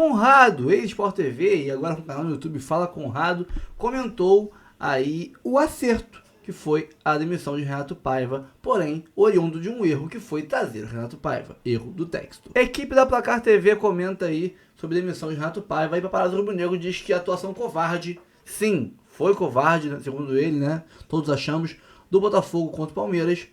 Conrado, ex-Sport TV e agora no canal no YouTube Fala Conrado, comentou aí o acerto que foi a demissão de Renato Paiva, porém oriundo de um erro que foi trazer o Renato Paiva, erro do texto. A equipe da Placar TV comenta aí sobre a demissão de Renato Paiva e Paparazzo Rubro-Negro diz que a atuação covarde, sim, foi covarde, segundo ele, né? Todos achamos, do Botafogo contra o Palmeiras,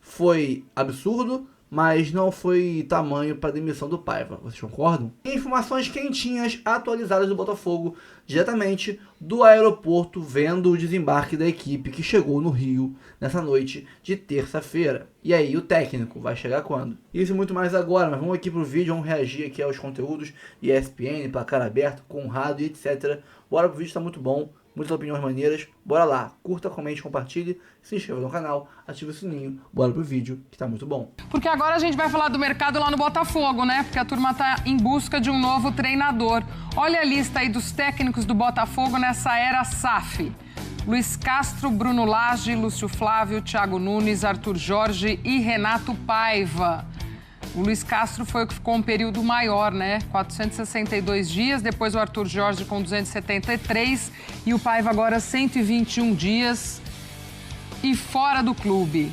foi absurdo, mas não foi tamanho para a demissão do Paiva. Vocês concordam? Informações quentinhas atualizadas do Botafogo, diretamente do aeroporto, vendo o desembarque da equipe que chegou no Rio nessa noite de terça-feira. E aí, o técnico vai chegar quando? Isso e muito mais agora, mas vamos aqui pro vídeo, vamos reagir aqui aos conteúdos ESPN, Placar Aberto, Conrado e etc. Bora pro vídeo, tá muito bom. Muitas opiniões maneiras, bora lá, curta, comente, compartilhe, se inscreva no canal, ative o sininho, bora pro vídeo que tá muito bom. Porque agora a gente vai falar do mercado lá no Botafogo, né? Porque a turma tá em busca de um novo treinador. Olha a lista aí dos técnicos do Botafogo nessa era SAF. Luiz Castro, Bruno Lage, Lúcio Flávio, Thiago Nunes, Arthur Jorge e Renato Paiva. O Luiz Castro foi o que ficou um período maior, né? 462 dias, depois o Arthur Jorge com 273 e o Paiva agora 121 dias e fora do clube.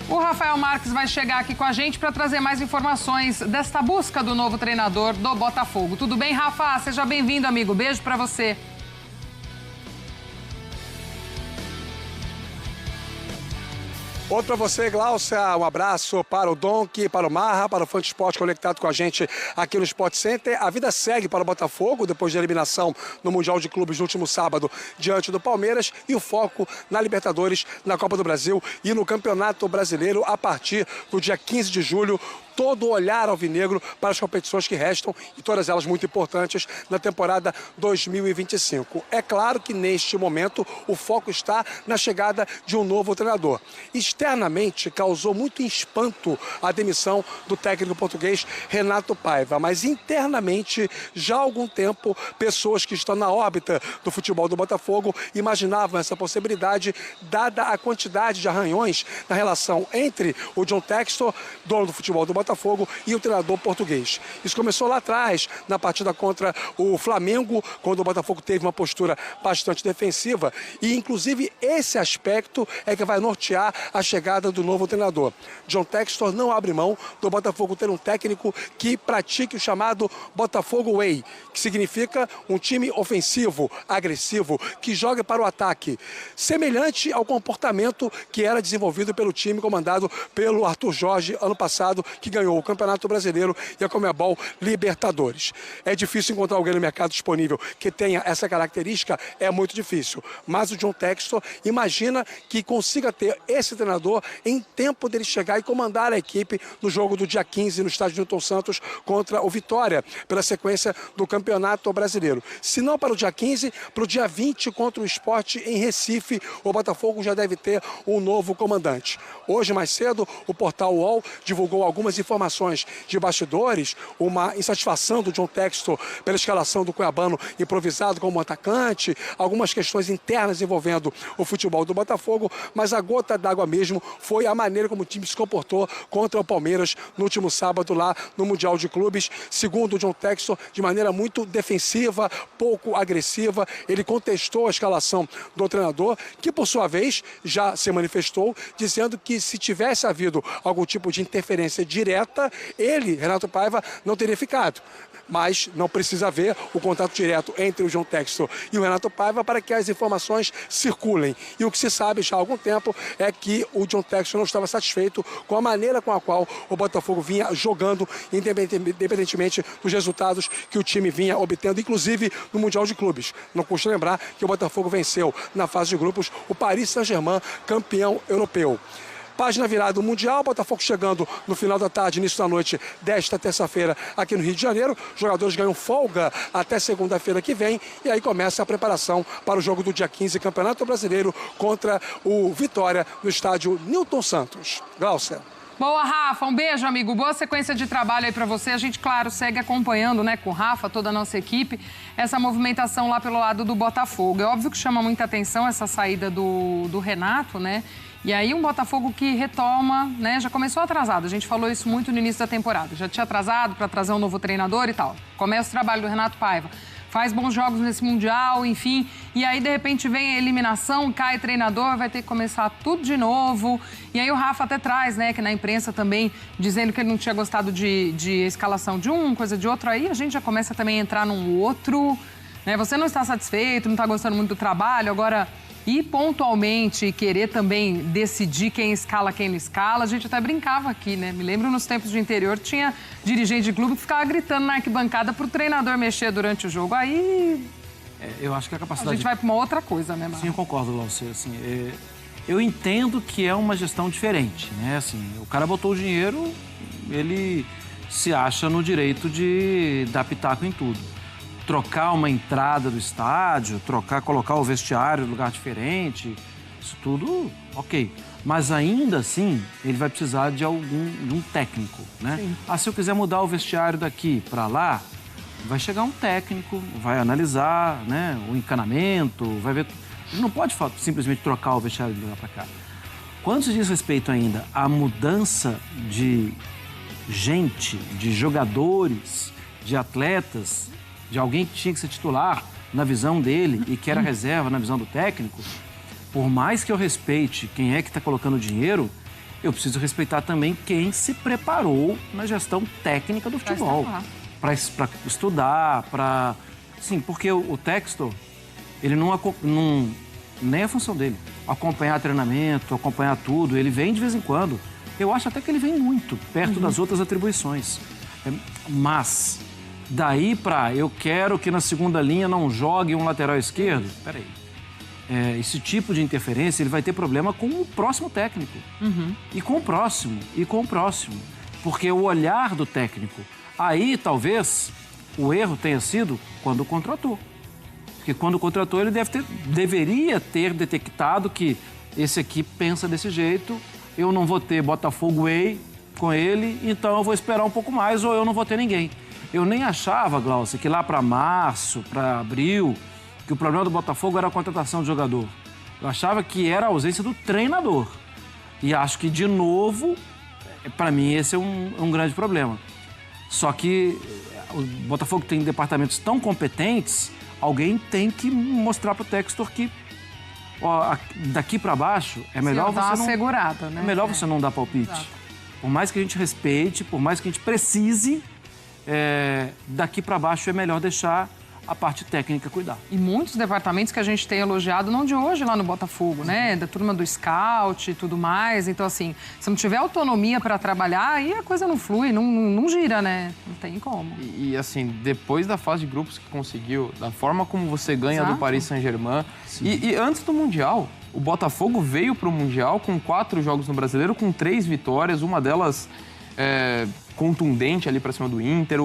O Rafael Marques vai chegar aqui com a gente para trazer mais informações desta busca do novo treinador do Botafogo. Tudo bem, Rafa? Seja bem-vindo, amigo. Beijo para você. Outro para você, Glaucia, um abraço para o Donk, para o Marra, para o Fã de Esporte conectado com a gente aqui no Sport Center. A vida segue para o Botafogo depois da eliminação no Mundial de Clubes no último sábado diante do Palmeiras e o foco na Libertadores, na Copa do Brasil e no Campeonato Brasileiro a partir do dia 15 de julho. Todo o olhar alvinegro para as competições que restam e todas elas muito importantes na temporada 2025. É claro que neste momento o foco está na chegada de um novo treinador. Externamente causou muito espanto a demissão do técnico português Renato Paiva, mas internamente já há algum tempo pessoas que estão na órbita do futebol do Botafogo imaginavam essa possibilidade dada a quantidade de arranhões na relação entre o John Textor, dono do futebol do Botafogo, e o treinador português. Isso começou lá atrás, na partida contra o Flamengo, quando o Botafogo teve uma postura bastante defensiva, e inclusive esse aspecto é que vai nortear a chegada do novo treinador. John Textor não abre mão do Botafogo ter um técnico que pratique o chamado Botafogo Way, que significa um time ofensivo, agressivo, que joga para o ataque, semelhante ao comportamento que era desenvolvido pelo time comandado pelo Arthur Jorge ano passado, que ganhou o Campeonato Brasileiro e a Conmebol Libertadores. É difícil encontrar alguém no mercado disponível que tenha essa característica, é muito difícil. Mas o John Textor imagina que consiga ter esse treinador em tempo dele chegar e comandar a equipe no jogo do dia 15 no estádio Newton Santos contra o Vitória, pela sequência do Campeonato Brasileiro. Se não para o dia 15, para o dia 20 contra o Sport em Recife, o Botafogo já deve ter um novo comandante. Hoje, mais cedo, o portal UOL divulgou algumas informações de bastidores, uma insatisfação do John Textor pela escalação do Cuiabano improvisado como atacante, algumas questões internas envolvendo o futebol do Botafogo, mas a gota d'água mesmo foi a maneira como o time se comportou contra o Palmeiras no último sábado lá no Mundial de Clubes. Segundo o John Textor, de maneira muito defensiva, pouco agressiva, ele contestou a escalação do treinador, que por sua vez já se manifestou, dizendo que se tivesse havido algum tipo de interferência direta, ele, Renato Paiva, não teria ficado. Mas não precisa haver o contato direto entre o John Textor e o Renato Paiva para que as informações circulem. E o que se sabe já há algum tempo é que o John Textor não estava satisfeito com a maneira com a qual o Botafogo vinha jogando, independentemente dos resultados que o time vinha obtendo, inclusive no Mundial de Clubes. Não custa lembrar que o Botafogo venceu na fase de grupos o Paris Saint-Germain, campeão europeu. Página virada do Mundial, Botafogo chegando no final da tarde, início da noite desta terça-feira aqui no Rio de Janeiro. Os jogadores ganham folga até segunda-feira que vem e aí começa a preparação para o jogo do dia 15, Campeonato Brasileiro contra o Vitória no estádio Newton Santos. Glaucia. Boa, Rafa. Um beijo, amigo. Boa sequência de trabalho aí pra você. A gente, claro, segue acompanhando, né, com o Rafa, toda a nossa equipe, essa movimentação lá pelo lado do Botafogo. É óbvio que chama muita atenção essa saída do Renato, né? E aí um Botafogo que retoma, né? Já começou atrasado. A gente falou isso muito no início da temporada. Já tinha atrasado para trazer um novo treinador e tal. Começa o trabalho do Renato Paiva. Faz bons jogos nesse Mundial, enfim. E aí, de repente, vem a eliminação, cai treinador, vai ter que começar tudo de novo. E aí o Rafa até traz, né, que na imprensa também, dizendo que ele não tinha gostado de escalação de um, coisa de outro. Aí a gente já começa também a entrar num outro, né? Você não está satisfeito, não está gostando muito do trabalho, agora... E pontualmente querer também decidir quem escala, quem não escala, a gente até brincava aqui, né? Me lembro nos tempos de interior, tinha dirigente de clube que ficava gritando na arquibancada pro treinador mexer durante o jogo. Aí... eu acho que a capacidade... A gente vai para uma outra coisa, né, Marcos? Sim, eu concordo, Glaucia. Assim, eu entendo que é uma gestão diferente, né? Assim, o cara botou o dinheiro, ele se acha no direito de dar pitaco em tudo. Trocar uma entrada do estádio, colocar o vestiário em lugar diferente, isso tudo, ok. Mas ainda assim, ele vai precisar de um técnico, né? Sim. Se eu quiser mudar o vestiário daqui para lá, vai chegar um técnico, vai analisar, né, o encanamento, vai ver... Ele não pode simplesmente trocar o vestiário de lá para cá. Quando se diz respeito ainda à mudança de gente, de jogadores, de atletas... de alguém que tinha que ser titular na visão dele e que era reserva na visão do técnico, por mais que eu respeite quem é que está colocando dinheiro, eu preciso respeitar também quem se preparou na gestão técnica do futebol. Para estudar, para... Sim, porque o Textor, ele não... Nem é a função dele. Acompanhar treinamento, acompanhar tudo, ele vem de vez em quando. Eu acho até que ele vem muito, perto das outras atribuições. Mas... daí para eu quero que na segunda linha não jogue um lateral esquerdo, peraí. Esse tipo de interferência, ele vai ter problema com o próximo técnico. E com o próximo, e com o próximo. Porque o olhar do técnico, aí talvez o erro tenha sido quando contratou. Porque quando contratou, ele deveria ter detectado que esse aqui pensa desse jeito, eu não vou ter Botafogo Way com ele, então eu vou esperar um pouco mais ou eu não vou ter ninguém. Eu nem achava, Glaucia, que lá para março, para abril, que o problema do Botafogo era a contratação de jogador. Eu achava que era a ausência do treinador. E acho que, de novo, para mim, esse é um grande problema. Só que o Botafogo tem departamentos tão competentes, alguém tem que mostrar para o Textor que daqui para baixo é melhor você não... segurada, né? É melhor você não dar palpite. Exato. Por mais que a gente respeite, por mais que a gente precise... daqui para baixo é melhor deixar a parte técnica cuidar. E muitos departamentos que a gente tem elogiado, não de hoje lá no Botafogo, né? Da turma do scout e tudo mais. Então, assim, se não tiver autonomia para trabalhar, aí a coisa não flui, não gira, né? Não tem como. E assim, depois da fase de grupos que conseguiu, da forma como você ganha do Paris Saint-Germain, e antes do Mundial, o Botafogo veio para o Mundial com 4 jogos no Brasileiro, com 3 vitórias, uma delas... contundente ali para cima do Inter.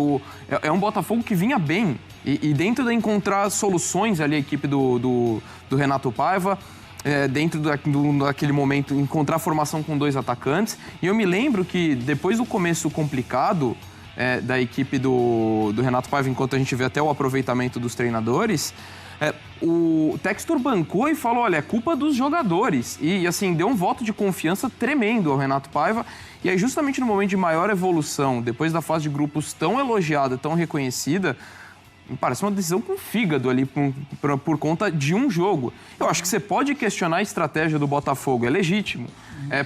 É um Botafogo que vinha bem. E dentro de encontrar soluções ali, a equipe do Renato Paiva, dentro daquele momento, encontrar formação com 2 atacantes. E eu me lembro que depois do começo complicado da equipe do Renato Paiva, enquanto a gente vê até o aproveitamento dos treinadores, o Textor bancou e falou, olha, é culpa dos jogadores. E, assim, deu um voto de confiança tremendo ao Renato Paiva. E aí, justamente no momento de maior evolução, depois da fase de grupos tão elogiada, tão reconhecida, me parece uma decisão com fígado ali por conta de um jogo. Eu acho que você pode questionar a estratégia do Botafogo, é legítimo.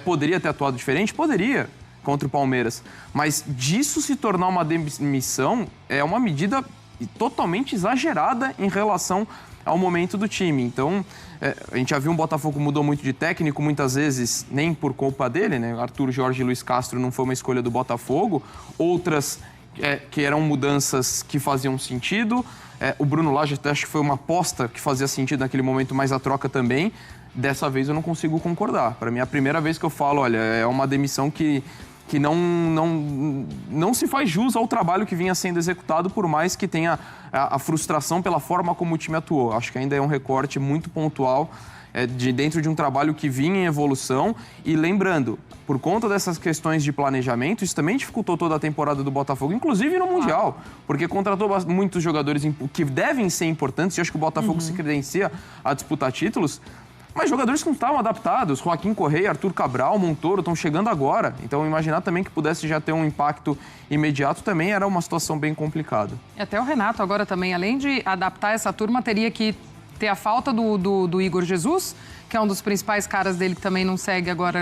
Poderia ter atuado diferente? Poderia, contra o Palmeiras. Mas disso se tornar uma demissão é uma medida totalmente exagerada em relação ao momento do time. Então, a gente já viu um Botafogo mudou muito de técnico, muitas vezes nem por culpa dele, né? Arthur Jorge e Luiz Castro não foi uma escolha do Botafogo, outras que eram mudanças que faziam sentido. O Bruno Lage até acho que foi uma aposta que fazia sentido naquele momento, mas a troca também. Dessa vez eu não consigo concordar. Para mim é a primeira vez que eu falo, olha, é uma demissão que não se faz jus ao trabalho que vinha sendo executado, por mais que tenha a frustração pela forma como o time atuou. Acho que ainda é um recorte muito pontual dentro de um trabalho que vinha em evolução. E lembrando, por conta dessas questões de planejamento, isso também dificultou toda a temporada do Botafogo, inclusive no Mundial, porque contratou muitos jogadores que devem ser importantes, e acho que o Botafogo se credencia a disputar títulos, Mas jogadores que não estavam adaptados, Joaquim Correia, Arthur Cabral, Montoro, estão chegando agora. Então, imaginar também que pudesse já ter um impacto imediato também era uma situação bem complicada. E até o Renato agora também, além de adaptar essa turma, teria que ter a falta do Igor Jesus, que é um dos principais caras dele que também não segue agora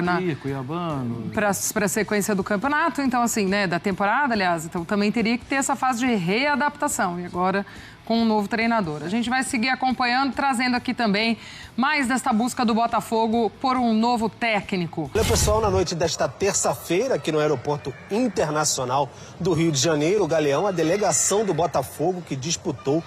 para a sequência do campeonato. Então, assim, né, da temporada, aliás. Então, também teria que ter essa fase de readaptação. E agora, com um novo treinador. A gente vai seguir acompanhando, trazendo aqui também mais desta busca do Botafogo por um novo técnico. Olha, pessoal, na noite desta terça-feira, aqui no Aeroporto Internacional do Rio de Janeiro, o Galeão, a delegação do Botafogo que disputou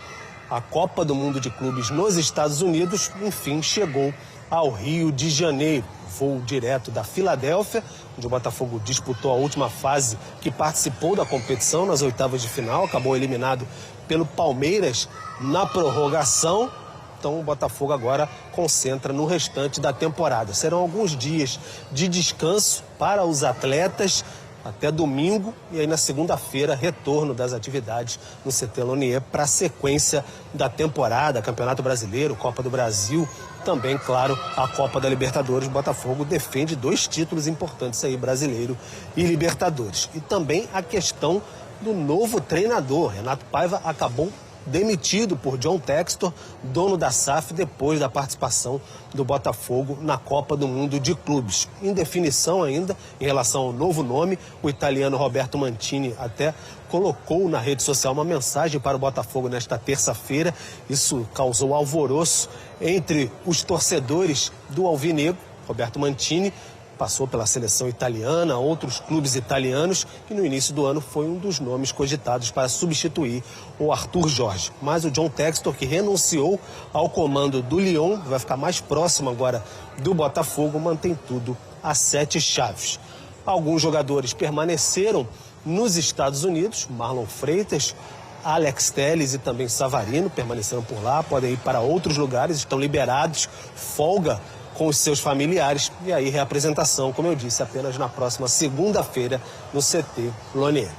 a Copa do Mundo de Clubes nos Estados Unidos, enfim, chegou ao Rio de Janeiro. Voo direto da Filadélfia, onde o Botafogo disputou a última fase que participou da competição nas oitavas de final, acabou eliminado pelo Palmeiras na prorrogação. Então o Botafogo agora concentra no restante da temporada. Serão alguns dias de descanso para os atletas até domingo e aí na segunda-feira retorno das atividades no CT Lonier para a sequência da temporada, Campeonato Brasileiro, Copa do Brasil, também, claro, a Copa da Libertadores. O Botafogo defende 2 títulos importantes aí, Brasileiro e Libertadores. E também a questão do novo treinador. Renato Paiva acabou demitido por John Textor, dono da SAF, depois da participação do Botafogo na Copa do Mundo de Clubes. Em definição ainda, em relação ao novo nome, o italiano Roberto Mantini até colocou na rede social uma mensagem para o Botafogo nesta terça-feira. Isso causou alvoroço entre os torcedores do Alvinegro. Roberto Mantini passou pela seleção italiana, outros clubes italianos, e no início do ano foi um dos nomes cogitados para substituir o Arthur Jorge. Mas o John Textor, que renunciou ao comando do Lyon, vai ficar mais próximo agora do Botafogo, mantém tudo a 7 chaves. Alguns jogadores permaneceram nos Estados Unidos, Marlon Freitas, Alex Telles e também Savarino permaneceram por lá, podem ir para outros lugares, estão liberados, folga com os seus familiares, e aí reapresentação, como eu disse, apenas na próxima segunda-feira no CT Lonier.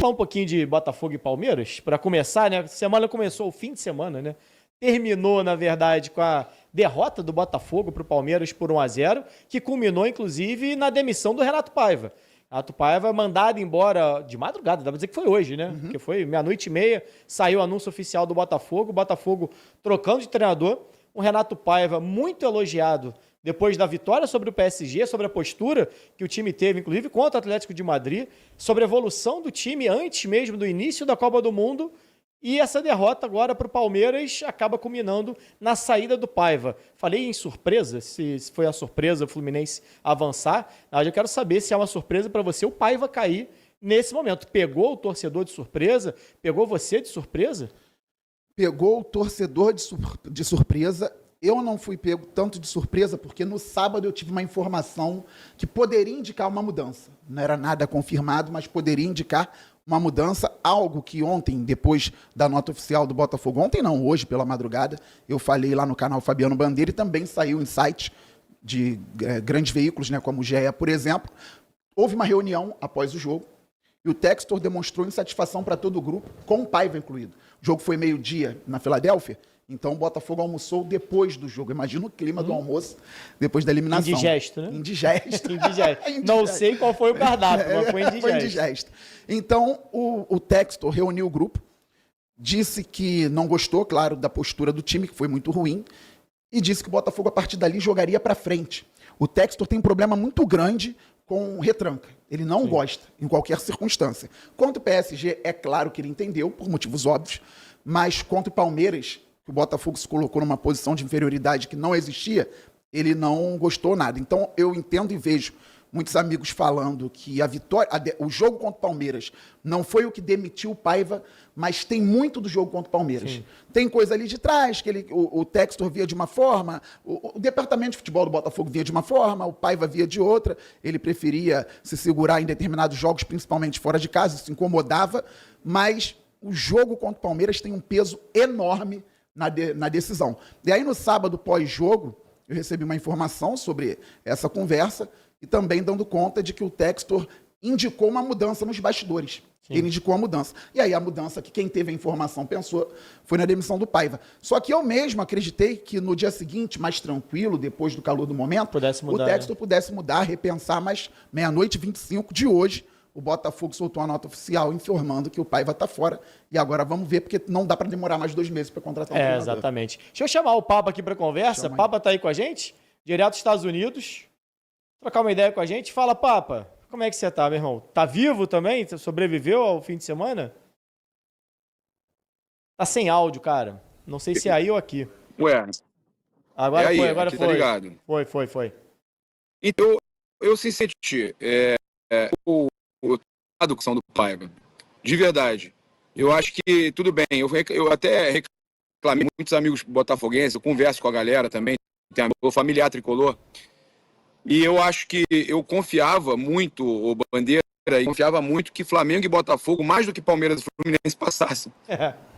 Falar um pouquinho de Botafogo e Palmeiras, para começar, né? A semana começou, o fim de semana, né? Terminou, na verdade, com a derrota do Botafogo para o Palmeiras por 1-0, que culminou, inclusive, na demissão do Renato Paiva. Renato Paiva mandado embora de madrugada, dá pra dizer que foi hoje, né? Porque foi 00:30, saiu o anúncio oficial do Botafogo, o Botafogo trocando de treinador. O Renato Paiva muito elogiado depois da vitória sobre o PSG, sobre a postura que o time teve, inclusive contra o Atlético de Madrid, sobre a evolução do time antes mesmo do início da Copa do Mundo. E essa derrota agora para o Palmeiras acaba culminando na saída do Paiva. Falei em surpresa, se foi a surpresa o Fluminense avançar. Eu quero saber se é uma surpresa para você o Paiva cair nesse momento. Pegou o torcedor de surpresa? Pegou você de surpresa? Pegou o torcedor de surpresa. Eu não fui pego tanto de surpresa, porque no sábado eu tive uma informação que poderia indicar uma mudança. Não era nada confirmado, mas poderia indicar uma mudança, algo que ontem, depois da nota oficial do Botafogo, ontem não, hoje pela madrugada, eu falei lá no canal Fabiano Bandeira e também saiu em sites de grandes veículos, né, como o GE, por exemplo. Houve uma reunião após o jogo e o Textor demonstrou insatisfação para todo o grupo, com o Paiva incluído. O jogo foi 12:00 na Filadélfia, então o Botafogo almoçou depois do jogo. Imagina o clima do almoço depois da eliminação. Indigesto, né? Indigesto. Não sei qual foi o cardápio, mas foi indigesto. Foi indigesto. Então o Textor reuniu o grupo, disse que não gostou, claro, da postura do time, que foi muito ruim, e disse que o Botafogo, a partir dali, jogaria para frente. O Textor tem um problema muito grande com retranca. Ele não gosta, em qualquer circunstância. Contra o PSG, é claro que ele entendeu, por motivos óbvios, mas contra o Palmeiras, que o Botafogo se colocou numa posição de inferioridade que não existia, ele não gostou nada. Então, eu entendo e vejo muitos amigos falando que a vitória, o jogo contra o Palmeiras não foi o que demitiu o Paiva, mas tem muito do jogo contra o Palmeiras. Sim. Tem coisa ali de trás, que o Textor via de uma forma, o departamento de futebol do Botafogo via de uma forma, o Paiva via de outra, ele preferia se segurar em determinados jogos, principalmente fora de casa, isso incomodava, mas o jogo contra o Palmeiras tem um peso enorme na decisão. E aí, no sábado, pós-jogo, eu recebi uma informação sobre essa conversa e também dando conta de que o Textor indicou uma mudança nos bastidores. Ele indicou a mudança. E aí a mudança que quem teve a informação pensou foi na demissão do Paiva. Só que eu mesmo acreditei que no dia seguinte, mais tranquilo, depois do calor do momento, Pudesse mudar, o Textor pudesse mudar, repensar, mas 00:25 de hoje, o Botafogo soltou uma nota oficial informando que o Paiva está fora. E agora vamos ver, porque não dá para demorar mais 2 meses para contratar um treinador. Exatamente. Deixa eu chamar o Papa aqui para conversa. Papa tá aí com a gente, direto dos Estados Unidos. Trocar uma ideia com a gente. Fala, Papa. Como é que você tá, meu irmão? Tá vivo também? Sobreviveu ao fim de semana? Tá sem áudio, cara. Não sei se é aí ou aqui. Ué. Agora aí, foi, agora aqui foi. Tá ligado. Foi. Então, eu sinceramente, a educação do Paiva, de verdade, eu acho que tudo bem. Eu até reclamei, muitos amigos botafoguenses, eu converso com a galera também, tem o familiar tricolor. E eu acho que eu confiava muito, o Bandeira, confiava muito que Flamengo e Botafogo, mais do que Palmeiras e Fluminense, passassem.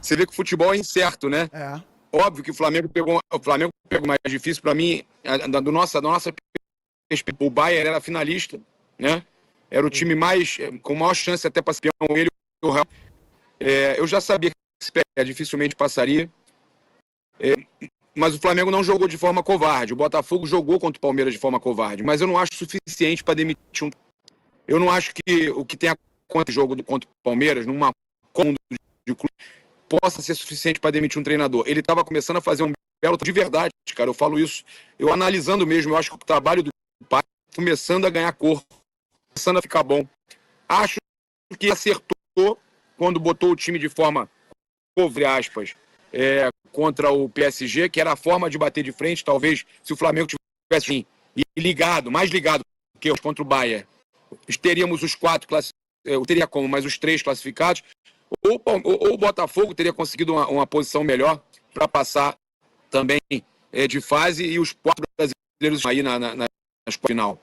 Você vê que o futebol é incerto, né? Óbvio que o Flamengo pegou mais difícil para mim, da nossa perspectiva. O Bayern era finalista, né? Era o time com maior chance até para ser campeão, ele e o Real. Eu já sabia que dificilmente passaria. Mas o Flamengo não jogou de forma covarde. O Botafogo jogou contra o Palmeiras de forma covarde. Mas eu não acho suficiente para demitir um. Eu não acho que o que tem contra o jogo contra o Palmeiras, numa comando de clube, possa ser suficiente para demitir um treinador. Ele estava começando a fazer um belo de verdade, cara. Eu falo isso, eu analisando mesmo. Eu acho que o trabalho do pai começando a ganhar cor, começando a ficar bom. Acho que acertou quando botou o time de forma, entre aspas, contra o PSG, que era a forma de bater de frente. Talvez se o Flamengo tivesse mais ligado que contra o Bayern, teríamos os 4 eu teria mas os 3 classificados, ou o Botafogo teria conseguido uma posição melhor para passar também de fase, e os 4 brasileiros aí na final.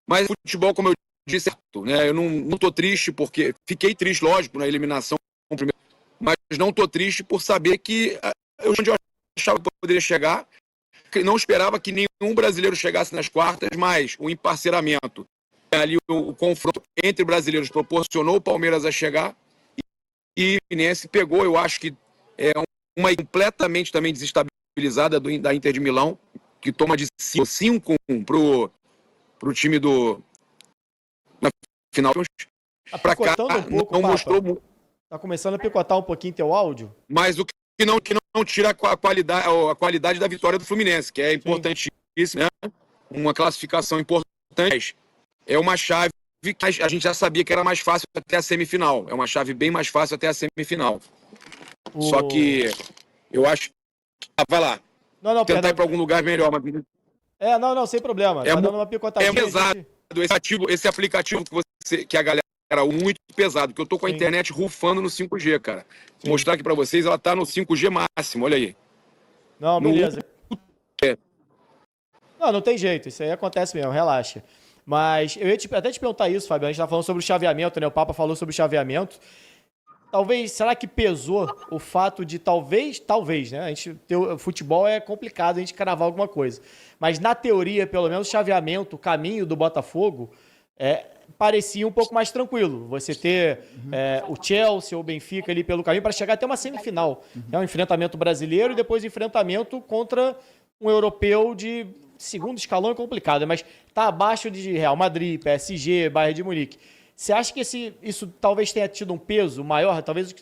Mas o futebol, como eu disse, né, eu não tô triste, porque fiquei triste, lógico, na eliminação, mas não estou triste por saber que onde eu achava que poderia chegar, não esperava que nenhum brasileiro chegasse nas quartas, mas o emparceramento, ali o confronto entre brasileiros proporcionou o Palmeiras a chegar, e o Fluminense pegou, eu acho que uma completamente também desestabilizada da Inter de Milão, que toma de 5-1 pro time na final. Para cá, não mostrou muito. Tá começando a picotar um pouquinho teu áudio. Mas o que não tira a qualidade da vitória do Fluminense, que é importantíssimo, né? Uma classificação importante. É uma chave que a gente já sabia que era mais fácil até a semifinal. É uma chave bem mais fácil até a semifinal. Só que eu acho que... vai lá. Não, tentar ir para algum lugar melhor. Mas... não, sem problema. Tá dando uma picotadinha. Pesado. Esse aplicativo que a galera era muito pesado, porque eu tô com a internet rufando no 5G, cara. Vou mostrar aqui pra vocês, ela tá no 5G máximo, olha aí. Não, beleza. Não tem jeito, isso aí acontece mesmo, relaxa. Mas eu ia até te perguntar isso, Fabiano, a gente tá falando sobre o chaveamento, né? O Papa falou sobre o chaveamento. Será que pesou o fato de talvez, né? O futebol é complicado a gente cravar alguma coisa. Mas na teoria, pelo menos, o chaveamento, o caminho do Botafogo parecia um pouco mais tranquilo. Você ter o Chelsea ou o Benfica ali pelo caminho para chegar até uma semifinal. Um enfrentamento brasileiro e depois enfrentamento contra um europeu de segundo escalão é complicado, mas tá abaixo de Real Madrid, PSG, Bayern de Munique. Você acha que isso talvez tenha tido um peso maior, talvez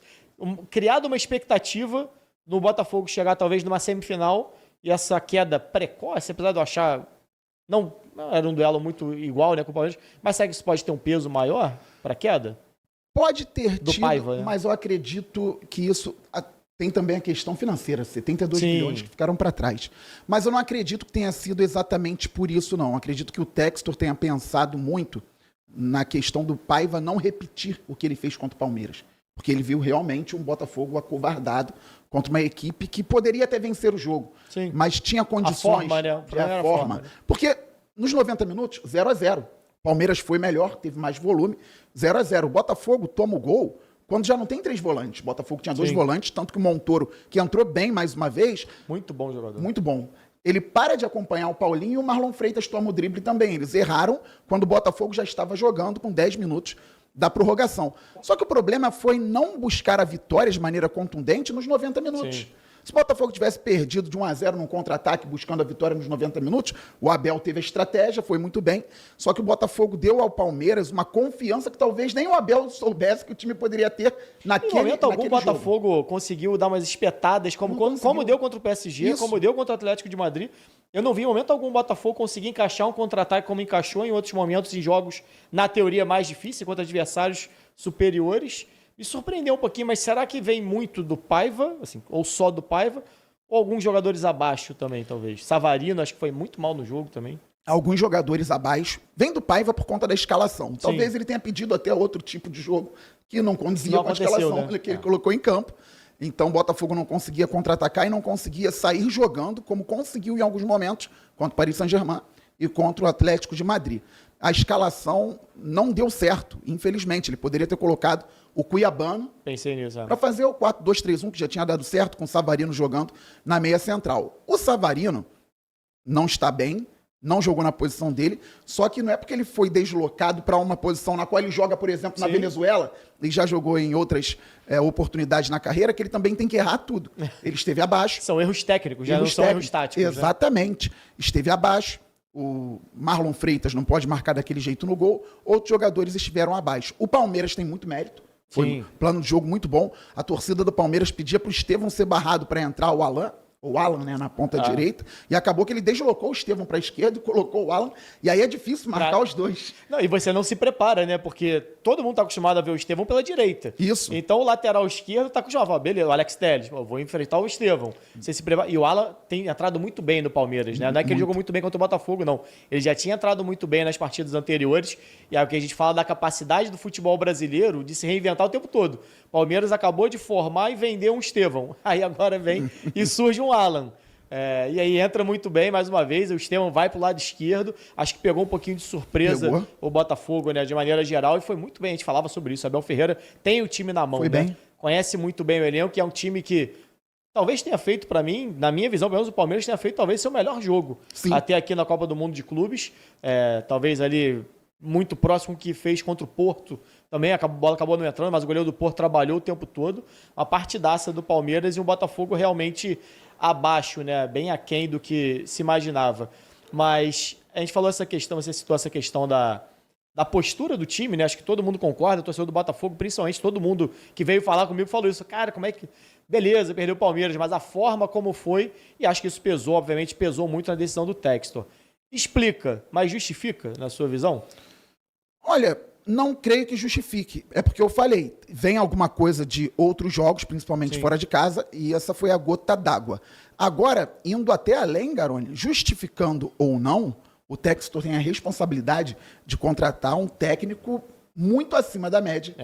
criado uma expectativa no Botafogo chegar talvez numa semifinal e essa queda precoce, apesar de eu achar não era um duelo muito igual, né, com o Palmeiras, mas será que isso pode ter um peso maior para a queda? Pode ter tido, Paiva, né? Mas eu acredito que isso tem também a questão financeira, 72 milhões que ficaram para trás. Mas eu não acredito que tenha sido exatamente por isso, não. Eu acredito que o Textor tenha pensado muito na questão do Paiva não repetir o que ele fez contra o Palmeiras. Porque ele viu realmente um Botafogo acovardado contra uma equipe que poderia até vencer o jogo. Sim. Mas tinha condições. A forma, né? Porque nos 90 minutos, 0-0. Palmeiras foi melhor, teve mais volume, 0-0. O Botafogo toma o gol quando já não tem 3 volantes. O Botafogo tinha 2 volantes, tanto que o Montoro, que entrou bem mais uma vez... Muito bom jogador. Muito bom. Ele para de acompanhar o Paulinho e o Marlon Freitas toma o drible também. Eles erraram quando o Botafogo já estava jogando com 10 minutos da prorrogação. Só que o problema foi não buscar a vitória de maneira contundente nos 90 minutos. Sim. Se o Botafogo tivesse perdido de 1-0 num contra-ataque, buscando a vitória nos 90 minutos, o Abel teve a estratégia, foi muito bem. Só que o Botafogo deu ao Palmeiras uma confiança que talvez nem o Abel soubesse que o time poderia ter naquele jogo. Em momento algum, o Botafogo conseguiu dar umas espetadas, como deu contra o PSG, como deu contra o Atlético de Madrid. Eu não vi em momento algum o Botafogo conseguir encaixar um contra-ataque como encaixou em outros momentos em jogos, na teoria, mais difíceis, contra adversários superiores. Me surpreendeu um pouquinho, mas será que vem muito do Paiva, assim, ou só do Paiva, ou alguns jogadores abaixo também, talvez? Savarino, acho que foi muito mal no jogo também. Alguns jogadores abaixo. Vem do Paiva por conta da escalação. Talvez ele tenha pedido até outro tipo de jogo que não condizia com a escalação que ele colocou em campo. Então o Botafogo não conseguia contra-atacar e não conseguia sair jogando, como conseguiu em alguns momentos contra o Paris Saint-Germain e contra o Atlético de Madrid. A escalação não deu certo, infelizmente. Ele poderia ter colocado o Cuiabano para fazer o 4-2-3-1, que já tinha dado certo, com o Savarino jogando na meia central. O Savarino não está bem, não jogou na posição dele, só que não é porque ele foi deslocado para uma posição na qual ele joga, por exemplo, na Venezuela, e já jogou em outras oportunidades na carreira, que ele também tem que errar tudo. Ele esteve abaixo. São erros técnicos, já não são erros táticos. Exatamente. Né? Esteve abaixo. O Marlon Freitas não pode marcar daquele jeito no gol. Outros jogadores estiveram abaixo. O Palmeiras tem muito mérito. Foi um plano de jogo muito bom. A torcida do Palmeiras pedia para o Estevão ser barrado para entrar o Alan, né, na ponta direita, e acabou que ele deslocou o Estevão para a esquerda e colocou o Alan, e aí é difícil marcar os dois. Não, e você não se prepara, né, porque todo mundo está acostumado a ver o Estevão pela direita. Isso. Então o lateral esquerdo está acostumado, beleza, o Alex Telles, vou enfrentar o Estevão. Você se prepara. E o Alan tem entrado muito bem no Palmeiras, né, não é que ele jogou muito bem contra o Botafogo, não. Ele já tinha entrado muito bem nas partidas anteriores, e é o que a gente fala da capacidade do futebol brasileiro de se reinventar o tempo todo. Palmeiras acabou de formar e vender um Estevão. Aí agora vem e surge um Alan. E aí entra muito bem, mais uma vez, o Estevão vai para o lado esquerdo, acho que pegou um pouquinho de surpresa o Botafogo, né, de maneira geral, e foi muito bem, a gente falava sobre isso. Abel Ferreira tem o time na mão, foi bem. Conhece muito bem o elenco, que é um time que talvez tenha feito, para mim, na minha visão, pelo menos o Palmeiras tenha feito talvez seu melhor jogo até aqui na Copa do Mundo de Clubes, talvez ali muito próximo que fez contra o Porto. Também a bola acabou não entrando, mas o goleiro do Porto trabalhou o tempo todo. Uma partidaça do Palmeiras e um Botafogo realmente abaixo, né? Bem aquém do que se imaginava. Mas a gente falou essa questão, você citou essa questão da postura do time, né? Acho que todo mundo concorda, o torcedor do Botafogo, principalmente todo mundo que veio falar comigo falou isso. Cara, como é que... Beleza, perdeu o Palmeiras, mas a forma como foi, e acho que isso pesou, obviamente, pesou muito na decisão do Textor. Explica, mas justifica, na sua visão? Olha... Não creio que justifique. É porque eu falei, vem alguma coisa de outros jogos, principalmente fora de casa, e essa foi a gota d'água. Agora, indo até além, Garoni, justificando ou não, o Textor tem a responsabilidade de contratar um técnico muito acima da média,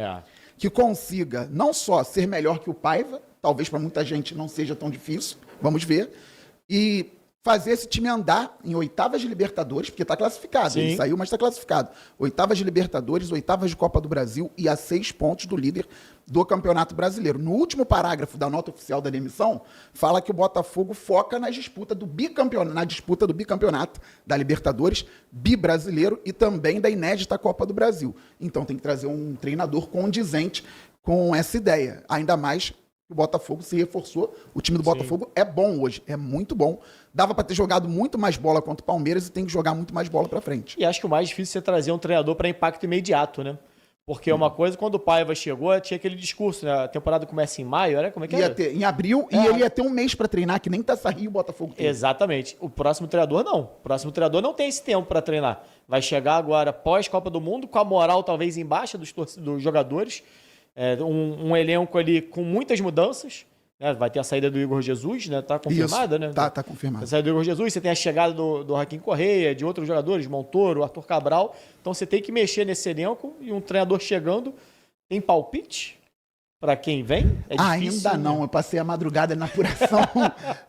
que consiga não só ser melhor que o Paiva, talvez para muita gente não seja tão difícil, vamos ver, e fazer esse time andar em oitavas de Libertadores, porque está classificado, ele saiu, mas está classificado. Oitavas de Libertadores, oitavas de Copa do Brasil e a 6 pontos do líder do Campeonato Brasileiro. No último parágrafo da nota oficial da demissão, fala que o Botafogo foca na disputa do bicampeonato da Libertadores, bibrasileiro e também da inédita Copa do Brasil. Então tem que trazer um treinador condizente com essa ideia, ainda mais o Botafogo se reforçou. O time do Botafogo é bom hoje, é muito bom. Dava para ter jogado muito mais bola contra o Palmeiras e tem que jogar muito mais bola para frente. E acho que o mais difícil é trazer um treinador para impacto imediato, né? Porque uma coisa, quando o Paiva chegou, tinha aquele discurso, né? A temporada começa em maio, era? Como é que era? Ia ter, em abril, e ele ia ter um mês para treinar, que nem Taça Rio o Botafogo tem. Exatamente. O próximo treinador não. O próximo treinador não tem esse tempo para treinar. Vai chegar agora pós-Copa do Mundo, com a moral talvez em baixa dos jogadores. Um elenco ali com muitas mudanças, né? Vai ter a saída do Igor Jesus, né? Tá confirmada, né? Tá confirmada. A saída do Igor Jesus, você tem a chegada do Joaquim Correia, de outros jogadores, Montoro, Arthur Cabral. Então você tem que mexer nesse elenco e um treinador chegando. Tem palpite para quem vem? É difícil, ainda não. Eu passei a madrugada na apuração,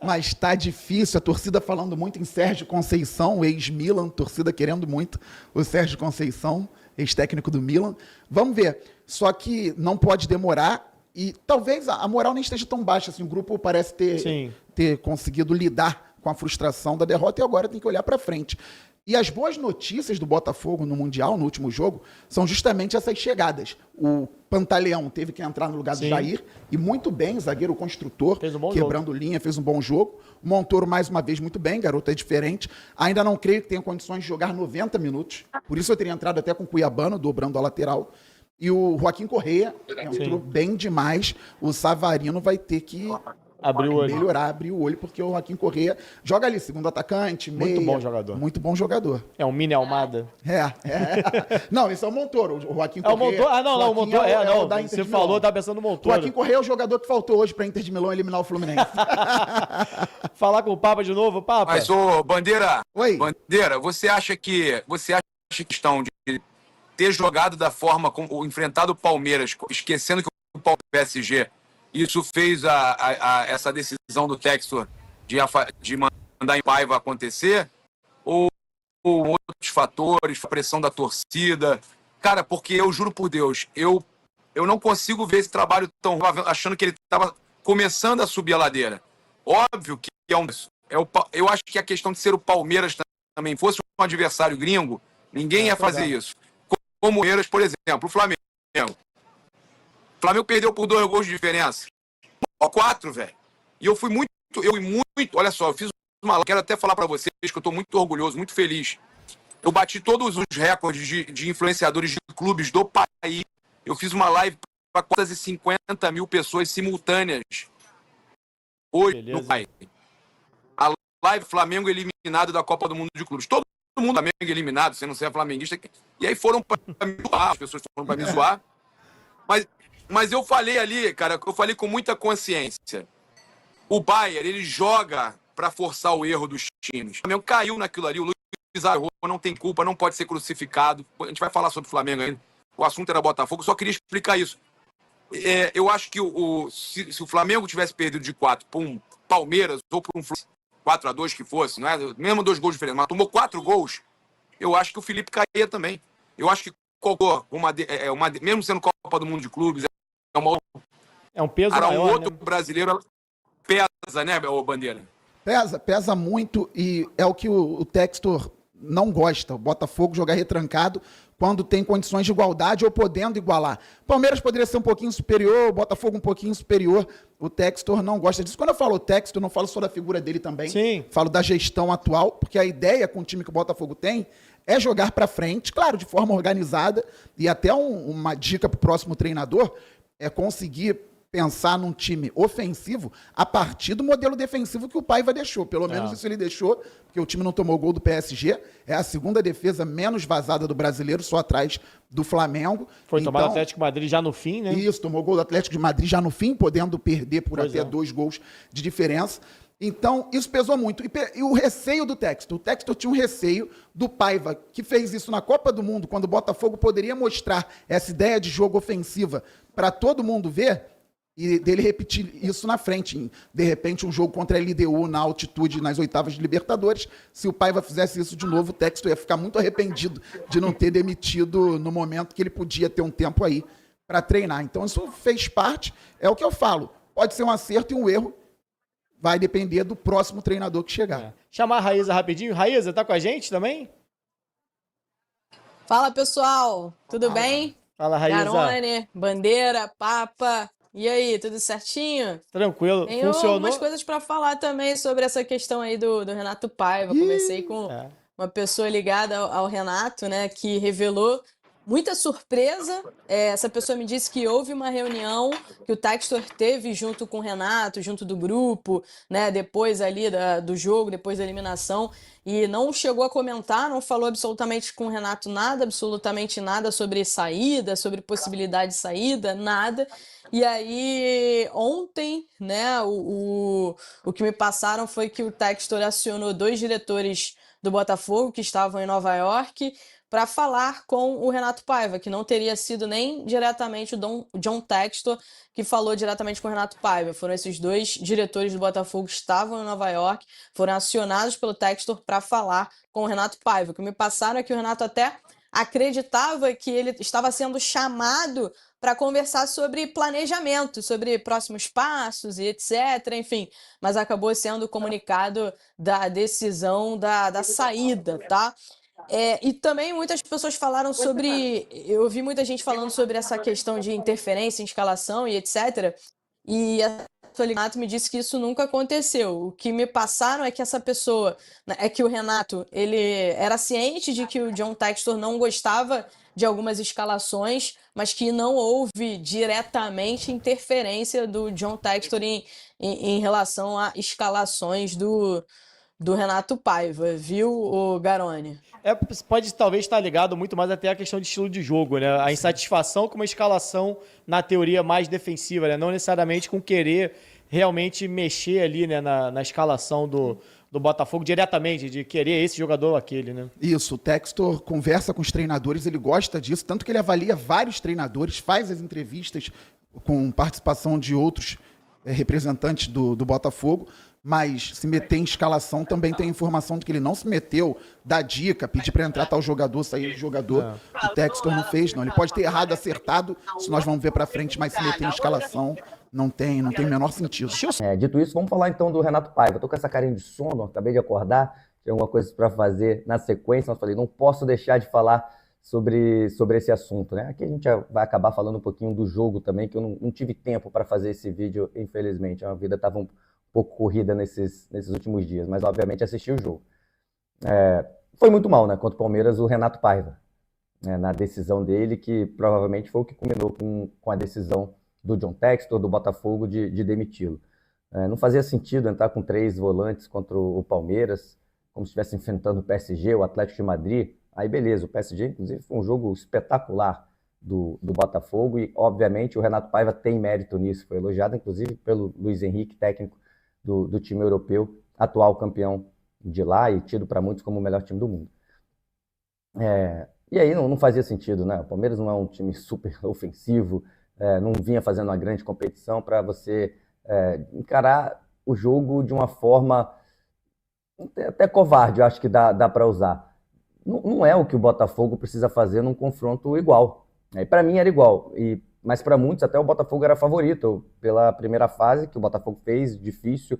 mas tá difícil. A torcida falando muito em Sérgio Conceição, ex-Milan, torcida querendo muito o Sérgio Conceição, ex-técnico do Milan. Vamos ver. Só que não pode demorar e talvez a moral nem esteja tão baixa. Assim, o grupo parece ter conseguido lidar com a frustração da derrota e agora tem que olhar para frente. E as boas notícias do Botafogo no Mundial, no último jogo, são justamente essas chegadas. O Pantaleão teve que entrar no lugar do Jair, e muito bem, zagueiro construtor, quebrando linha, fez um bom jogo. O Montoro, mais uma vez, muito bem, garoto é diferente. Ainda não creio que tenha condições de jogar 90 minutos, por isso eu teria entrado até com o Cuiabano, dobrando a lateral. E o Joaquim Correia entrou bem demais. O Savarino vai ter que abrir o olho, porque o Joaquim Correia joga ali, segundo atacante, meia. Muito bom jogador. Muito bom jogador. É um mini Almada. Não, esse é o Montoro. O Joaquim Correia. É o Montoro? Ah, não, o Montoro da você falou, tá pensando no Montoro. O Joaquim Correia é o jogador que faltou hoje pra Inter de Milão eliminar o Fluminense. Falar com o Papa de novo, Papa. Mas, ô, Bandeira, Oi. Bandeira, você acha que questão de ter jogado da forma como enfrentado o Palmeiras, esquecendo que o Palmeiras é PSG, isso fez essa decisão do Textor de mandar em Paiva acontecer? Ou outros fatores, a pressão da torcida? Cara, porque eu juro por Deus, eu não consigo ver esse trabalho tão achando que ele estava começando a subir a ladeira. Óbvio que eu acho que a questão de ser o Palmeiras também fosse um adversário gringo, ninguém ia fazer isso. Como o Palmeiras, por exemplo, o Flamengo. O Flamengo perdeu por 2 gols de diferença. 4, velho. E eu fui muito, olha só, eu fiz uma, quero até falar pra vocês que eu tô muito orgulhoso, muito feliz. Eu bati todos os recordes de influenciadores de clubes do país. Eu fiz uma live para 450 mil pessoas simultâneas. Hoje, no país. A live Flamengo eliminado da Copa do Mundo de Clubes. Todo mundo Flamengo eliminado, você não ser flamenguista. E aí foram pra me zoar, as pessoas foram pra me zoar. Mas eu falei ali, cara, eu falei com muita consciência. O Bayern, ele joga pra forçar o erro dos times. O Flamengo caiu naquilo ali, o Luiz errou, não tem culpa, não pode ser crucificado. A gente vai falar sobre o Flamengo ainda. O assunto era Botafogo, só queria explicar isso. Eu acho que se o Flamengo tivesse perdido de 4 para um Palmeiras ou para um 4-2 que fosse, não é? Mesmo 2 gols diferentes, mas tomou 4 gols, eu acho que o Felipe caía também. Eu acho que mesmo sendo Copa do Mundo de Clubes, é um peso para maior, um outro né? brasileiro pesa, né, Bandeira? Pesa muito, e é o que o Textor não gosta. O Botafogo jogar retrancado quando tem condições de igualdade ou podendo igualar. O Palmeiras poderia ser um pouquinho superior, o Botafogo um pouquinho superior. O Textor não gosta disso. Quando eu falo Textor, não falo só da figura dele também. Sim. Falo da gestão atual, porque a ideia com o time que o Botafogo tem é jogar para frente, claro, de forma organizada, e até uma dica para o próximo treinador é conseguir pensar num time ofensivo a partir do modelo defensivo que o Paiva deixou. Pelo menos isso ele deixou, porque o time não tomou gol do PSG. É a segunda defesa menos vazada do brasileiro, só atrás do Flamengo. Foi tomar o Atlético de Madrid já no fim, né? Isso, tomou gol do Atlético de Madrid já no fim, podendo perder por até 2 gols de diferença. Então, isso pesou muito. E o receio do Textor. O Textor tinha um receio do Paiva, que fez isso na Copa do Mundo, quando o Botafogo poderia mostrar essa ideia de jogo ofensiva para todo mundo ver, e dele repetir isso na frente. De repente, um jogo contra a LDU na altitude, nas oitavas de Libertadores, se o Paiva fizesse isso de novo, o Textor ia ficar muito arrependido de não ter demitido no momento que ele podia ter um tempo aí para treinar. Então, isso fez parte, é o que eu falo. Pode ser um acerto e um erro, vai depender do próximo treinador que chegar. Chamar a Raíza rapidinho. Raíza, tá com a gente também? Fala, pessoal. Tudo bem? Fala, Raíza. Garone, Bandeira, Papa. E aí, tudo certinho? Tranquilo. Tenho Funcionou? algumas coisas para falar também sobre essa questão aí do Renato Paiva. Comecei com uma pessoa ligada ao Renato, né, que revelou muita surpresa. Essa pessoa me disse que houve uma reunião que o Textor teve junto com o Renato, junto do grupo, né, depois ali do jogo, depois da eliminação, e não chegou a comentar, não falou absolutamente com o Renato nada, absolutamente nada sobre saída, sobre possibilidade de saída, nada. E aí, ontem, né, o que me passaram foi que o Textor acionou 2 diretores do Botafogo que estavam em Nova York para falar com o Renato Paiva, que não teria sido nem diretamente o John Textor que falou diretamente com o Renato Paiva. Foram esses 2 diretores do Botafogo que estavam em Nova York, foram acionados pelo Textor para falar com o Renato Paiva. O que me passaram é que o Renato até acreditava que ele estava sendo chamado para conversar sobre planejamento, sobre próximos passos e etc, enfim, mas acabou sendo comunicado da decisão da saída, tá? E também muitas pessoas falaram sobre. Eu ouvi muita gente falando sobre essa questão de interferência em escalação e etc. E a Renato me disse que isso nunca aconteceu. O que me passaram é que essa pessoa, é que o Renato, ele era ciente de que o John Textor não gostava de algumas escalações, mas que não houve diretamente interferência do John Textor em relação a escalações do Renato Paiva, viu, o Garone? Pode talvez estar ligado muito mais até à questão de estilo de jogo, né? A insatisfação com uma escalação, na teoria, mais defensiva, né? Não necessariamente com querer realmente mexer ali, né, na escalação do Botafogo diretamente, de querer esse jogador ou aquele, né? Isso, o Textor conversa com os treinadores, ele gosta disso, tanto que ele avalia vários treinadores, faz as entrevistas com participação de outros representantes do Botafogo, mas se meter em escalação também tem informação de que ele não se meteu, dá dica, pedir para entrar tal jogador, sair de jogador. O Textor não fez, não. Ele pode ter errado, acertado, se nós vamos ver para frente, mas se meter em escalação não tem o menor sentido. Dito isso, vamos falar então do Renato Paiva. Eu tô com essa carinha de sono, acabei de acordar, tinha alguma coisa para fazer na sequência, mas falei, não posso deixar de falar sobre esse assunto, né? Aqui a gente vai acabar falando um pouquinho do jogo também, que eu não tive tempo para fazer esse vídeo, infelizmente. A vida estava um pouco corrida nesses últimos dias, mas obviamente assisti o jogo. Foi muito mal, né, contra o Palmeiras, o Renato Paiva, né, na decisão dele, que provavelmente foi o que culminou com a decisão do John Textor, do Botafogo, de demiti-lo. Não fazia sentido entrar com 3 volantes contra o Palmeiras, como se estivesse enfrentando o PSG, o Atlético de Madrid. Aí beleza, o PSG, inclusive, foi um jogo espetacular do Botafogo e, obviamente, o Renato Paiva tem mérito nisso. Foi elogiado, inclusive, pelo Luiz Henrique, técnico do time europeu, atual campeão de lá e tido para muitos como o melhor time do mundo. E aí não fazia sentido, né? O Palmeiras não é um time super ofensivo, não vinha fazendo uma grande competição para você encarar o jogo de uma forma até covarde, eu acho que dá para usar. Não é o que o Botafogo precisa fazer num confronto igual. Para mim era igual, mas para muitos até o Botafogo era favorito pela primeira fase que o Botafogo fez, difícil,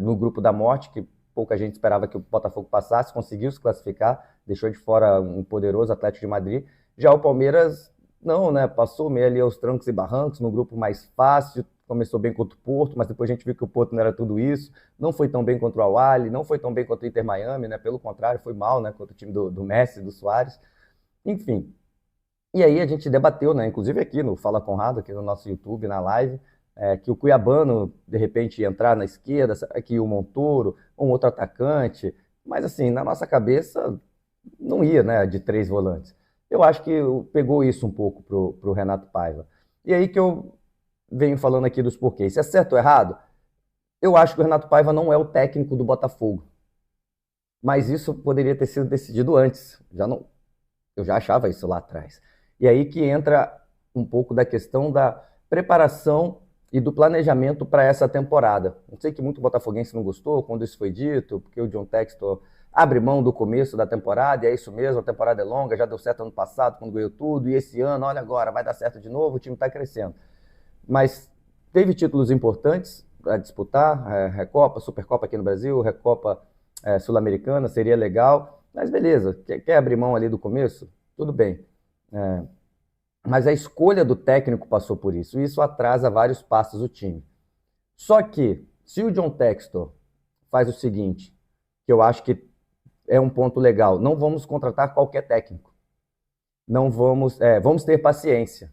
no grupo da morte, que pouca gente esperava que o Botafogo passasse, conseguiu se classificar, deixou de fora um poderoso Atlético de Madrid. Já o Palmeiras não, né? Passou meio ali aos trancos e barrancos, no grupo mais fácil, começou bem contra o Porto, mas depois a gente viu que o Porto não era tudo isso, não foi tão bem contra o Al-Ahly, não foi tão bem contra o Inter Miami, né? Pelo contrário, foi mal, né? Contra o time do Messi, do Suárez, enfim. E aí a gente debateu, né? Inclusive aqui no Fala Conrado, aqui no nosso YouTube, na live, que o Cuiabano, de repente, ia entrar na esquerda, aqui o Montoro, um outro atacante, mas assim, na nossa cabeça, não ia, né? De 3 volantes. Eu acho que pegou isso um pouco pro Renato Paiva. E aí que eu venho falando aqui dos porquês. Se é certo ou errado, eu acho que o Renato Paiva não é o técnico do Botafogo. Mas isso poderia ter sido decidido antes. Eu já achava isso lá atrás. E aí que entra um pouco da questão da preparação e do planejamento para essa temporada. Não sei que muito botafoguense não gostou quando isso foi dito, porque o John Textor abre mão do começo da temporada, e é isso mesmo, a temporada é longa, já deu certo ano passado quando ganhou tudo, e esse ano, olha agora, vai dar certo de novo, o time está crescendo. Mas teve títulos importantes a disputar, Recopa, Supercopa aqui no Brasil, Recopa Sul-Americana, seria legal, mas beleza, quer abrir mão ali do começo? Tudo bem. Mas a escolha do técnico passou por isso, e isso atrasa vários passos o time. Só que, se o John Textor faz o seguinte, que eu acho que é um ponto legal, não vamos contratar qualquer técnico. Não vamos ter paciência.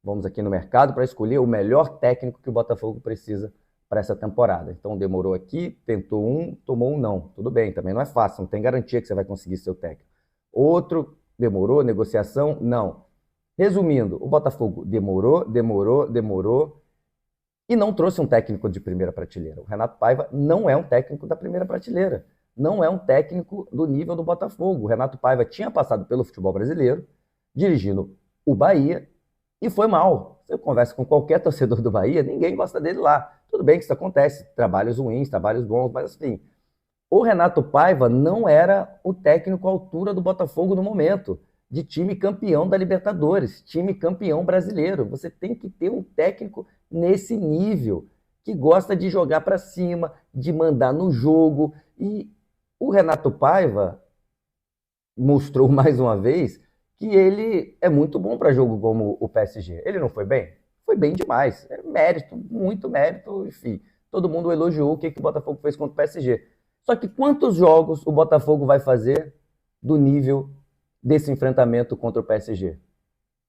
Vamos aqui no mercado para escolher o melhor técnico que o Botafogo precisa para essa temporada. Então demorou aqui, tentou um, tomou um não. Tudo bem, também não é fácil, não tem garantia que você vai conseguir seu técnico. Outro, demorou, negociação, não. Resumindo, o Botafogo demorou e não trouxe um técnico de primeira prateleira. O Renato Paiva não é um técnico da primeira prateleira. Não é um técnico do nível do Botafogo. O Renato Paiva tinha passado pelo futebol brasileiro, dirigindo o Bahia, e foi mal. Você conversa com qualquer torcedor do Bahia, ninguém gosta dele lá. Tudo bem que isso acontece, trabalhos ruins, trabalhos bons, mas assim, o Renato Paiva não era o técnico à altura do Botafogo no momento, de time campeão da Libertadores, time campeão brasileiro. Você tem que ter um técnico nesse nível, que gosta de jogar para cima, de mandar no jogo. E o Renato Paiva mostrou mais uma vez que ele é muito bom para jogo como o PSG. Ele não foi bem? Foi bem demais. É mérito, muito mérito, enfim. Todo mundo elogiou o que o Botafogo fez contra o PSG. Só que quantos jogos o Botafogo vai fazer do nível desse enfrentamento contra o PSG?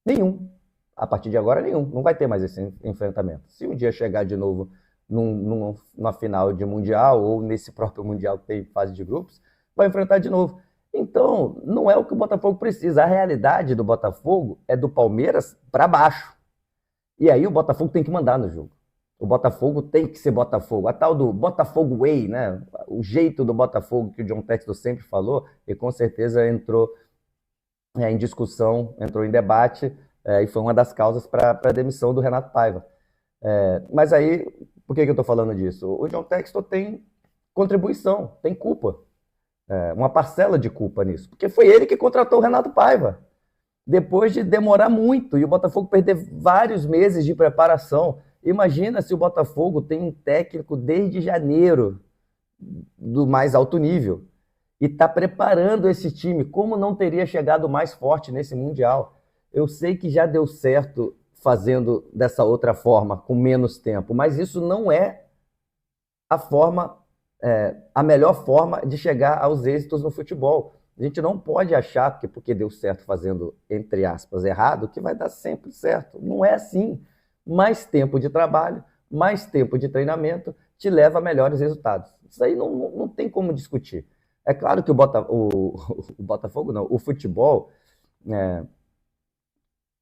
Nenhum. A partir de agora, nenhum. Não vai ter mais esse enfrentamento. Se um dia chegar de novo numa final de Mundial, ou nesse próprio Mundial que tem fase de grupos, vai enfrentar de novo. Então, não é o que o Botafogo precisa. A realidade do Botafogo é do Palmeiras para baixo. E aí o Botafogo tem que mandar no jogo. O Botafogo tem que ser Botafogo. A tal do Botafogo Way, né? O jeito do Botafogo que o John Textor sempre falou, e com certeza entrou em discussão, entrou em debate, e foi uma das causas para a demissão do Renato Paiva. Mas aí, por que eu estou falando disso? O John Textor tem contribuição, tem culpa. Uma parcela de culpa nisso. Porque foi ele que contratou o Renato Paiva. Depois de demorar muito e o Botafogo perder vários meses de preparação. Imagina se o Botafogo tem um técnico desde janeiro do mais alto nível e está preparando esse time. Como não teria chegado mais forte nesse Mundial? Eu sei que já deu certo fazendo dessa outra forma, com menos tempo, mas isso não é a melhor forma de chegar aos êxitos no futebol. A gente não pode achar que porque deu certo fazendo, entre aspas, errado, que vai dar sempre certo. Não é assim. Mais tempo de trabalho, mais tempo de treinamento te leva a melhores resultados. Isso aí não tem como discutir. É claro que o Botafogo não, o futebol,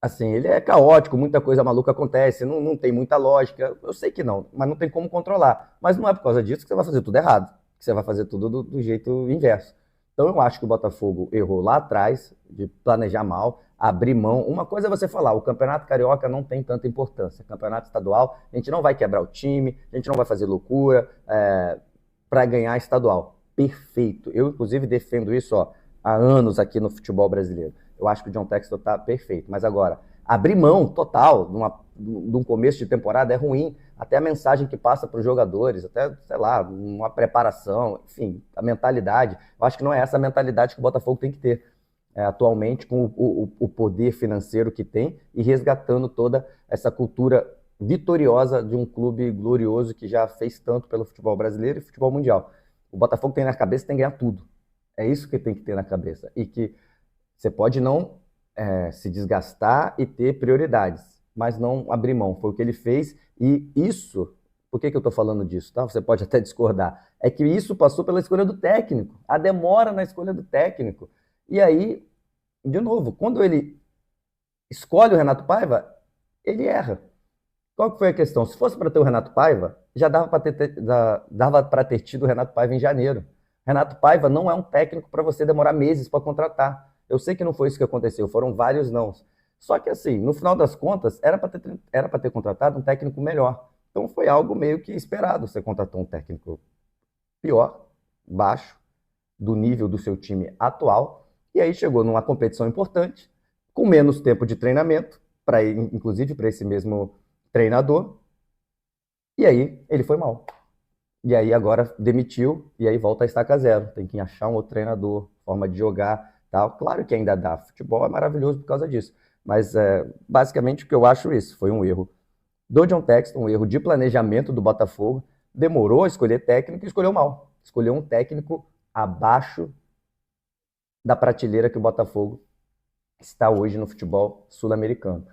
assim, ele é caótico, muita coisa maluca acontece, não tem muita lógica. Eu sei que não, mas não tem como controlar. Mas não é por causa disso que você vai fazer tudo errado, que você vai fazer tudo do jeito inverso. Então eu acho que o Botafogo errou lá atrás, de planejar mal, abrir mão. Uma coisa é você falar, o Campeonato Carioca não tem tanta importância. Campeonato Estadual, a gente não vai quebrar o time, a gente não vai fazer loucura para ganhar estadual. Perfeito. Eu, inclusive, defendo isso há anos aqui no futebol brasileiro. Eu acho que o John Textor está perfeito. Mas agora, abrir mão total de um começo de temporada é ruim. Até a mensagem que passa para os jogadores, até, sei lá, uma preparação, enfim, a mentalidade. Eu acho que não é essa a mentalidade que o Botafogo tem que ter atualmente, com o poder financeiro que tem e resgatando toda essa cultura vitoriosa de um clube glorioso que já fez tanto pelo futebol brasileiro e futebol mundial. O Botafogo tem na cabeça que tem que ganhar tudo. É isso que tem que ter na cabeça. E que você pode não se desgastar e ter prioridades, mas não abrir mão. Foi o que ele fez. E isso, por que eu estou falando disso? Tá? Você pode até discordar. É que isso passou pela escolha do técnico. A demora na escolha do técnico. E aí, de novo, quando ele escolhe o Renato Paiva, ele erra. Qual que foi a questão? Se fosse para ter o Renato Paiva, já dava para ter tido o Renato Paiva em janeiro. Renato Paiva não é um técnico para você demorar meses para contratar. Eu sei que não foi isso que aconteceu, foram vários nãos. Só que assim, no final das contas, era para ter contratado um técnico melhor. Então foi algo meio que esperado. Você contratou um técnico pior, baixo, do nível do seu time atual, e aí chegou numa competição importante, com menos tempo de treinamento, inclusive para esse mesmo treinador, e aí ele foi mal. E aí agora demitiu, e aí volta a estaca zero. Tem que achar um outro treinador, forma de jogar, tal. Claro que ainda dá. Futebol é maravilhoso por causa disso. Mas basicamente o que eu acho isso, foi um erro do John Textor, um erro de planejamento do Botafogo, demorou a escolher técnico e escolheu mal. Escolheu um técnico abaixo da prateleira que o Botafogo está hoje no futebol sul-americano.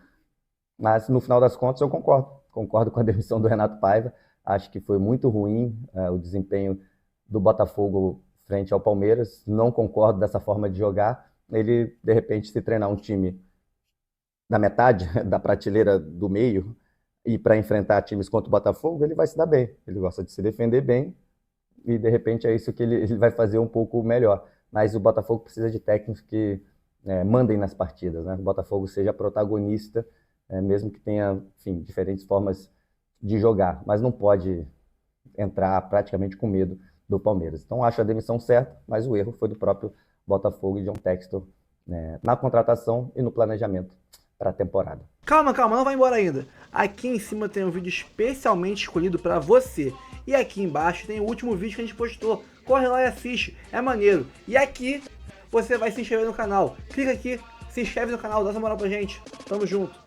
Mas, no final das contas, eu concordo com a demissão do Renato Paiva. Acho que foi muito ruim o desempenho do Botafogo frente ao Palmeiras. Não concordo dessa forma de jogar. Ele, de repente, se treinar um time da metade da prateleira do meio e para enfrentar times contra o Botafogo, ele vai se dar bem. Ele gosta de se defender bem e, de repente, é isso que ele vai fazer um pouco melhor. Mas o Botafogo precisa de técnicos que mandem nas partidas, né? O Botafogo seja protagonista, mesmo que tenha, enfim, diferentes formas de jogar, mas não pode entrar praticamente com medo do Palmeiras. Então acho a demissão certa, mas o erro foi do próprio Botafogo e John Textor na contratação e no planejamento para a temporada. Calma, não vai embora ainda. Aqui em cima tem um vídeo especialmente escolhido para você. E aqui embaixo tem o último vídeo que a gente postou. Corre lá e assiste, é maneiro. E aqui você vai se inscrever no canal. Clica aqui, se inscreve no canal, dá essa moral pra gente. Tamo junto.